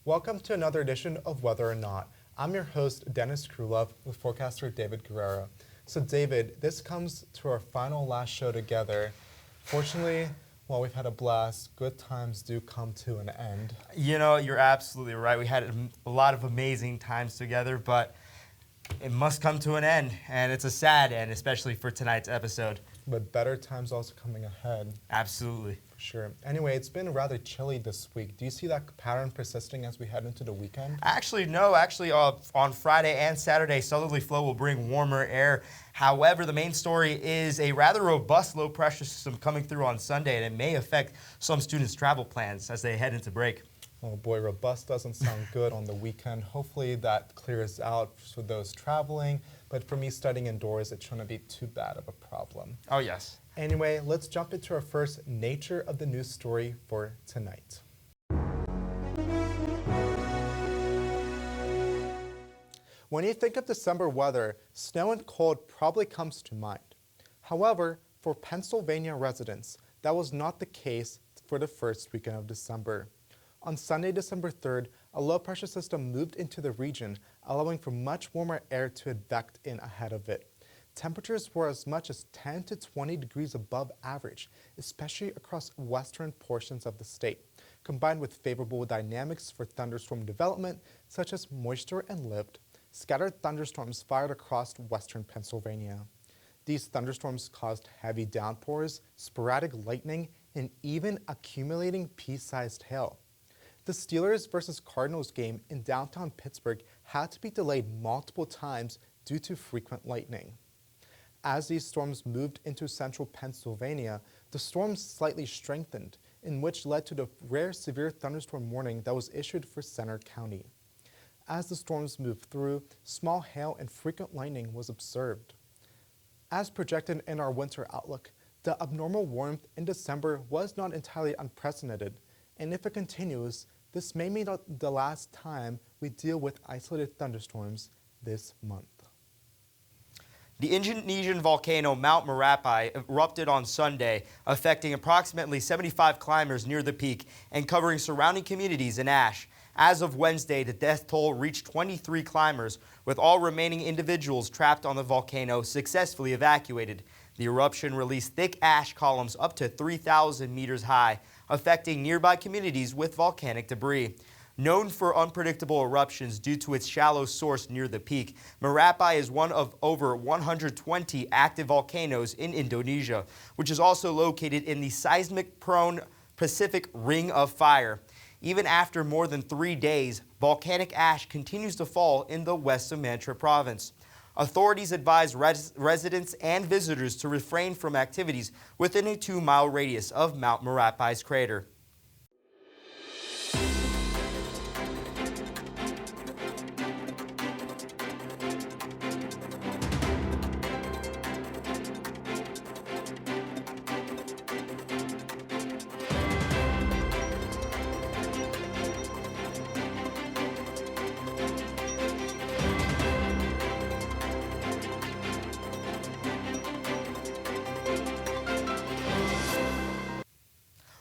Welcome to another edition of Whether or Not. I'm your host, Dennis Khrulov, with forecaster David Guerrero. So David, this comes to our last show together. Fortunately, while we've had a blast, good times do come to an end. You know, you're absolutely right. We had a lot of amazing times together, but it must come to an end, and it's a sad end, especially for tonight's episode. But better times also coming ahead. Absolutely. For sure. Anyway, it's been rather chilly this week. Do you see that pattern persisting as we head into the weekend? Actually, no. On Friday and Saturday, southerly flow will bring warmer air. However, the main story is a rather robust low-pressure system coming through on Sunday, and it may affect some students' travel plans as they head into break. Oh boy, robust doesn't sound good on the weekend. Hopefully that clears out for those traveling. But for me studying indoors, it shouldn't be too bad of a problem. Oh, yes. Anyway, let's jump into our first nature of the news story for tonight. When you think of December weather, snow and cold probably comes to mind. However, for Pennsylvania residents, that was not the case for the first weekend of December. On Sunday, December 3rd, a low-pressure system moved into the region, allowing for much warmer air to advect in ahead of it. Temperatures were as much as 10 to 20 degrees above average, especially across western portions of the state, combined with favorable dynamics for thunderstorm development, such as moisture and lift. Scattered thunderstorms fired across western Pennsylvania. These thunderstorms caused heavy downpours, sporadic lightning, and even accumulating pea-sized hail. The Steelers versus Cardinals game in downtown Pittsburgh had to be delayed multiple times due to frequent lightning. As these storms moved into central Pennsylvania, the storms slightly strengthened, in which led to the rare severe thunderstorm warning that was issued for Center County. As the storms moved through, small hail and frequent lightning was observed. As projected in our winter outlook, the abnormal warmth in December was not entirely unprecedented, and if it continues, this may be the last time we deal with isolated thunderstorms this month. The Indonesian volcano Mount Merapi erupted on Sunday, affecting approximately 75 climbers near the peak and covering surrounding communities in ash. As of Wednesday, the death toll reached 23 climbers, with all remaining individuals trapped on the volcano successfully evacuated. The eruption released thick ash columns up to 3,000 meters high, affecting nearby communities with volcanic debris. Known for unpredictable eruptions due to its shallow source near the peak, Merapi is one of over 120 active volcanoes in Indonesia, which is also located in the seismic-prone Pacific Ring of Fire. Even after more than 3 days, volcanic ash continues to fall in the West Sumatra province. Authorities advise residents and visitors to refrain from activities within a 2-mile radius of Mount Merapi's crater.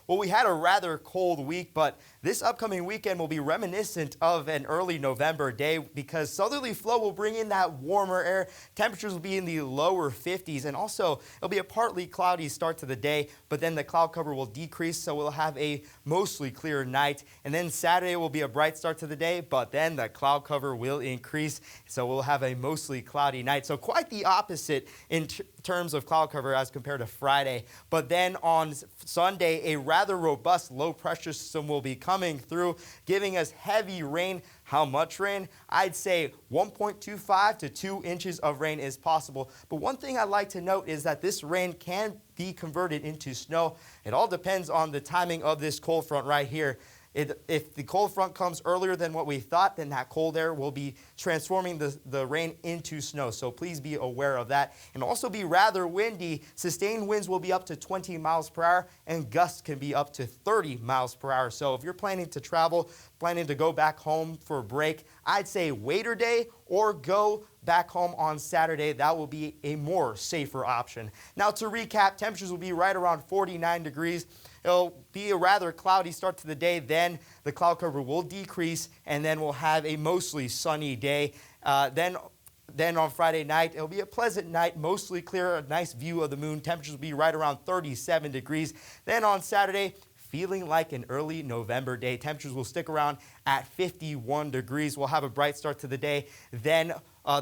Well, we had a rather cold week, but this upcoming weekend will be reminiscent of an early November day because southerly flow will bring in that warmer air. Temperatures will be in the lower 50s, and also it'll be a partly cloudy start to the day, but then the cloud cover will decrease, so we'll have a mostly clear night. And then Saturday will be a bright start to the day, but then the cloud cover will increase, so we'll have a mostly cloudy night. So quite the opposite in terms of cloud cover as compared to Friday. But then on Sunday, a rather robust low pressure system will be coming through, giving us heavy rain. How much rain? I'd say 1.25 to 2 inches of rain is possible. But one thing I'd like to note is that this rain can be converted into snow. It all depends on the timing of this cold front right here. If the cold front comes earlier than what we thought, then that cold air will be transforming the rain into snow. So please be aware of that. And also be rather windy. Sustained winds will be up to 20 miles per hour and gusts can be up to 30 miles per hour. So if you're planning to travel, planning to go back home for a break, I'd say wait a day or go back home on Saturday. That will be a more safer option. Now to recap, temperatures will be right around 49 degrees. It'll be a rather cloudy start to the day. Then the cloud cover will decrease, and then we'll have a mostly sunny day. Then on Friday night, it'll be a pleasant night, mostly clear, a nice view of the moon. Temperatures will be right around 37 degrees. Then on Saturday, feeling like an early November day. Temperatures will stick around at 51 degrees. We'll have a bright start to the day. Then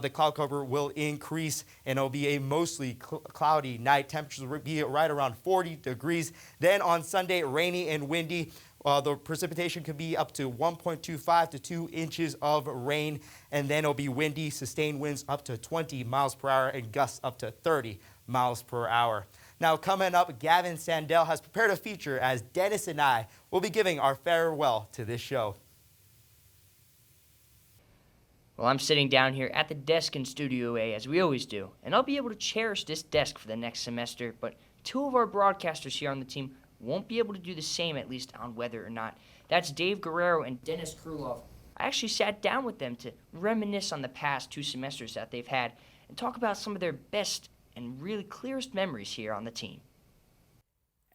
the cloud cover will increase, and it'll be a mostly cloudy night. Temperatures will be right around 40 degrees. Then on Sunday, rainy and windy. The precipitation could be up to 1.25 to 2 inches of rain, and then it'll be windy, sustained winds up to 20 miles per hour and gusts up to 30 miles per hour. Now coming up, Gavin Sandel has prepared a feature as Dennis and I will be giving our farewell to this show. Well, I'm sitting down here at the desk in Studio A, as we always do, and I'll be able to cherish this desk for the next semester, but two of our broadcasters here on the team won't be able to do the same, at least on whether or not. That's Dave Guerrero and Dennis Khrulov. I actually sat down with them to reminisce on the past 2 semesters that they've had and talk about some of their best and really clearest memories here on the team.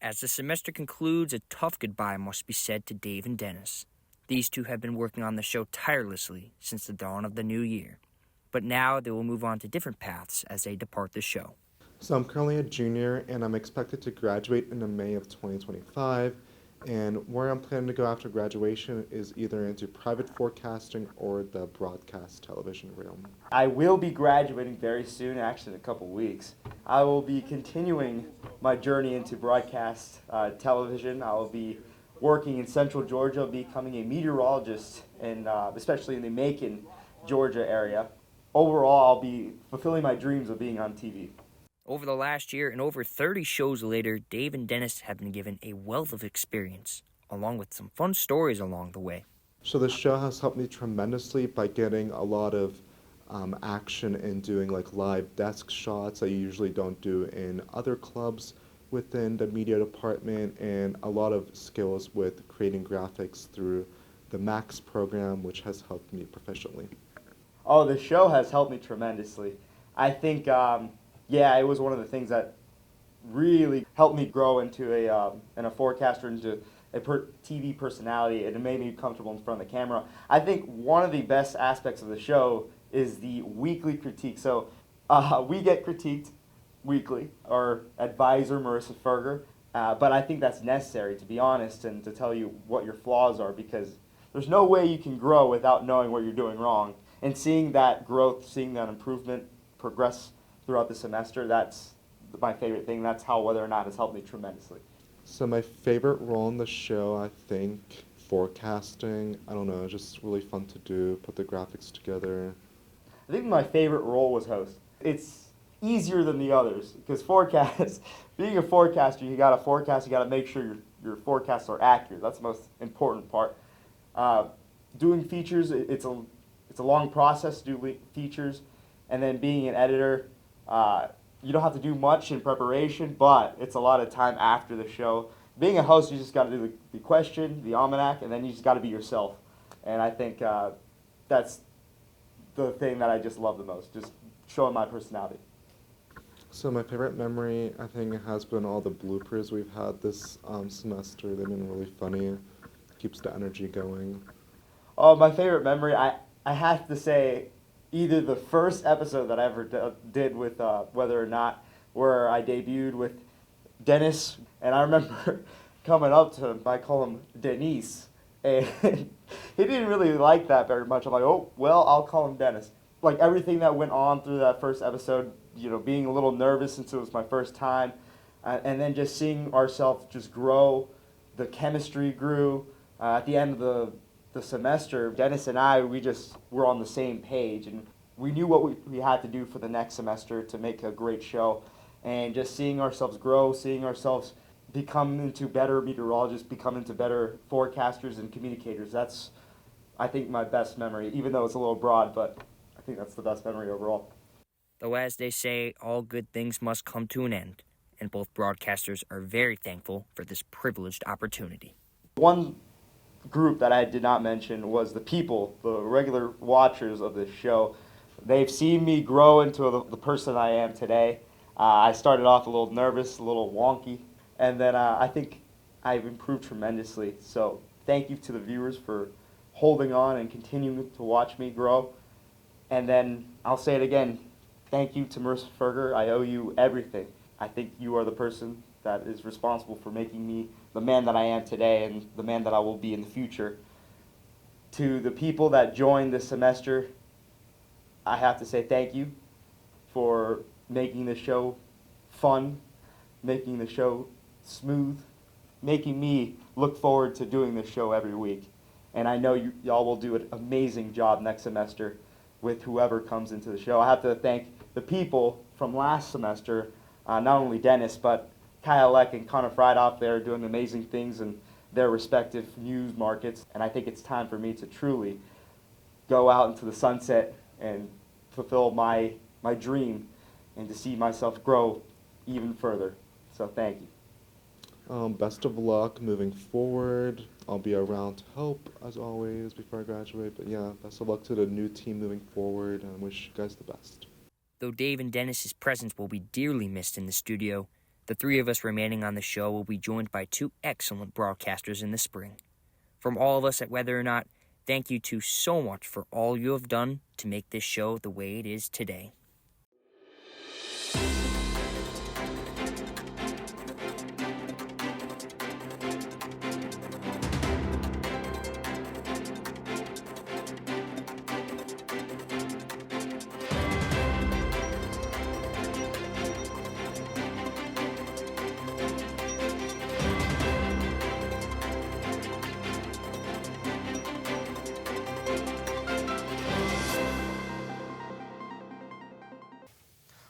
As the semester concludes, a tough goodbye must be said to Dave and Dennis. These two have been working on the show tirelessly since the dawn of the new year, but now they will move on to different paths as they depart the show. So I'm currently a junior, and I'm expected to graduate in the May of 2025. And where I'm planning to go after graduation is either into private forecasting or the broadcast television realm. I will be graduating very soon, actually in a couple weeks. I will be continuing my journey into broadcast television. I will be working in Central Georgia, becoming a meteorologist, and especially in the Macon, Georgia area. Overall, I'll be fulfilling my dreams of being on TV. Over the last year and over 30 shows later, Dave and Dennis have been given a wealth of experience, along with some fun stories along the way. So the show has helped me tremendously by getting a lot of action in doing like live desk shots that you usually don't do in other clubs within the media department, and a lot of skills with creating graphics through the Max program, which has helped me proficiently. Oh, the show has helped me tremendously. I think, it was one of the things that really helped me grow into a forecaster, into a TV personality, and it made me comfortable in front of the camera. I think one of the best aspects of the show is the weekly critique. So we get critiqued weekly, our advisor, Marissa Ferger, but I think that's necessary, to be honest, and to tell you what your flaws are, because there's no way you can grow without knowing what you're doing wrong. And seeing that growth, seeing that improvement progress throughout the semester, that's my favorite thing. That's how Whether or Not has helped me tremendously. So my favorite role in the show, I think, forecasting. I don't know, just really fun to do, put the graphics together. I think my favorite role was host. It's easier than the others, because being a forecaster, you got to forecast, you got to make sure your forecasts are accurate. That's the most important part. Doing features, it's a long process to do features, and then being an editor, you don't have to do much in preparation, but it's a lot of time after the show. Being a host, you just got to do the question, the almanac, and then you just got to be yourself. And I think that's the thing that I just love the most, just showing my personality. So my favorite memory, I think, has been all the bloopers we've had this semester. They've been really funny. Keeps the energy going. Oh, my favorite memory, I have to say, either the first episode that I ever did with Whether or Not, where I debuted with Dennis, and I remember coming up to him, I call him Denise, and he didn't really like that very much. I'm like, oh, well, I'll call him Dennis. Like, everything that went on through that first episode, being a little nervous since it was my first time, and then just seeing ourselves just grow, the chemistry grew. At the end of the semester, Dennis and I, we just were on the same page, and we knew what we had to do for the next semester to make a great show. And just seeing ourselves grow, seeing ourselves become into better meteorologists, become into better forecasters and communicators, that's, I think, my best memory, even though it's a little broad, but I think that's the best memory overall. Though as they say, all good things must come to an end, and both broadcasters are very thankful for this privileged opportunity. One group that I did not mention was the people, the regular watchers of this show. They've seen me grow into the person I am today. I started off a little nervous, a little wonky, and then I think I've improved tremendously. So thank you to the viewers for holding on and continuing to watch me grow. And then I'll say it again, thank you to Mercer Ferger. I owe you everything. I think you are the person that is responsible for making me the man that I am today and the man that I will be in the future. To the people that joined this semester, I have to say thank you for making the show fun, making the show smooth, making me look forward to doing this show every week. And I know y'all will do an amazing job next semester with whoever comes into the show. I have to thank the people from last semester, not only Dennis, but Kyle Eck and Connor Friedhoff. They're doing amazing things in their respective news markets. And I think it's time for me to truly go out into the sunset and fulfill my dream and to see myself grow even further. So thank you. Best of luck moving forward. I'll be around to help, as always, before I graduate. But yeah, best of luck to the new team moving forward, and wish you guys the best. Though Dave and Dennis's presence will be dearly missed in the studio, the three of us remaining on the show will be joined by two excellent broadcasters in the spring. From all of us at Whether or Not, thank you two so much for all you have done to make this show the way it is today.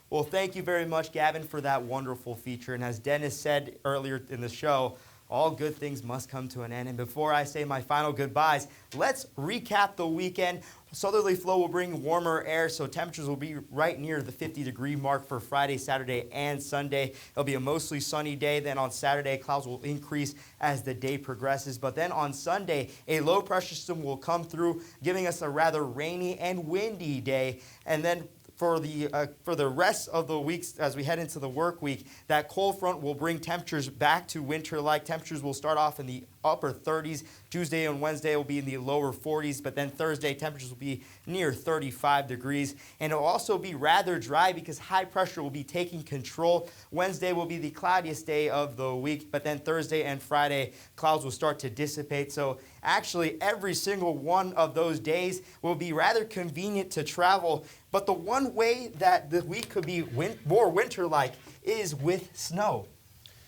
Well, thank you very much, Gavin, for that wonderful feature. And as Dennis said earlier in the show, all good things must come to an end. And before I say my final goodbyes, let's recap the weekend. Southerly flow will bring warmer air, so temperatures will be right near the 50-degree mark for Friday, Saturday, and Sunday. It'll be a mostly sunny day. Then on Saturday, clouds will increase as the day progresses. But then on Sunday, a low-pressure system will come through, giving us a rather rainy and windy day. And then for the rest of the weeks, as we head into the work week, that cold front will bring temperatures back to winter-like. Temperatures will start off in the upper 30s. Tuesday and Wednesday will be in the lower 40s, but then Thursday temperatures will be near 35 degrees. And it will also be rather dry because high pressure will be taking control. Wednesday will be the cloudiest day of the week, but then Thursday and Friday, clouds will start to dissipate. So actually, every single one of those days will be rather convenient to travel. But the one way that the week could be more winter-like is with snow.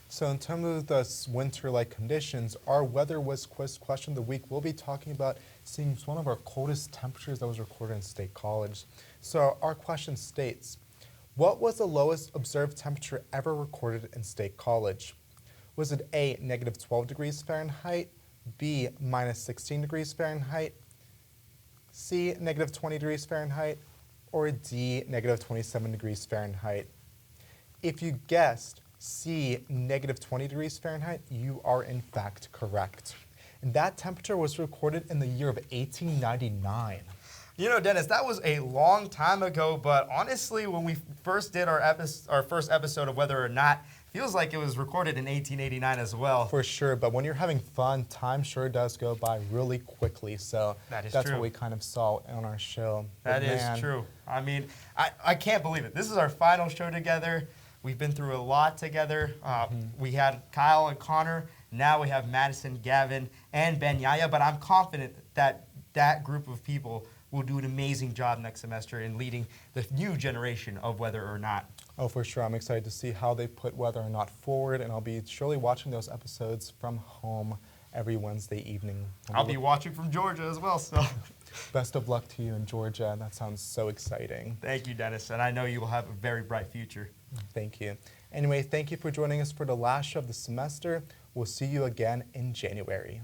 So in terms of the winter-like conditions, our weather whiz quiz question of the week, we'll be talking about seeing one of our coldest temperatures that was recorded in State College. So our question states, what was the lowest observed temperature ever recorded in State College? Was it A, negative 12 degrees Fahrenheit, B, minus 16 degrees Fahrenheit, C, negative 20 degrees Fahrenheit, or D, negative 27 degrees Fahrenheit? If you guessed C, negative 20 degrees Fahrenheit, you are in fact correct. And that temperature was recorded in the year of 1899. You know, Dennis, that was a long time ago, but honestly, when we first did our first episode of Whether or Not, feels like it was recorded in 1889 as well. For sure, but when you're having fun, time sure does go by really quickly. So that's true. what we kind of saw on our show. That is true. I mean, I can't believe it. This is our final show together. We've been through a lot together. We had Kyle and Connor. Now we have Madison, Gavin, and Ben Yaya. But I'm confident that that group of people will do an amazing job next semester in leading the new generation of Whether or Not. Oh, for sure. I'm excited to see how they put Whether or Not forward, and I'll be surely watching those episodes from home every Wednesday evening. I'll be watching from Georgia as well, so. Best of luck to you in Georgia. That sounds so exciting. Thank you, Dennis, and I know you will have a very bright future. Thank you. Anyway, thank you for joining us for the last show of the semester. We'll see you again in January.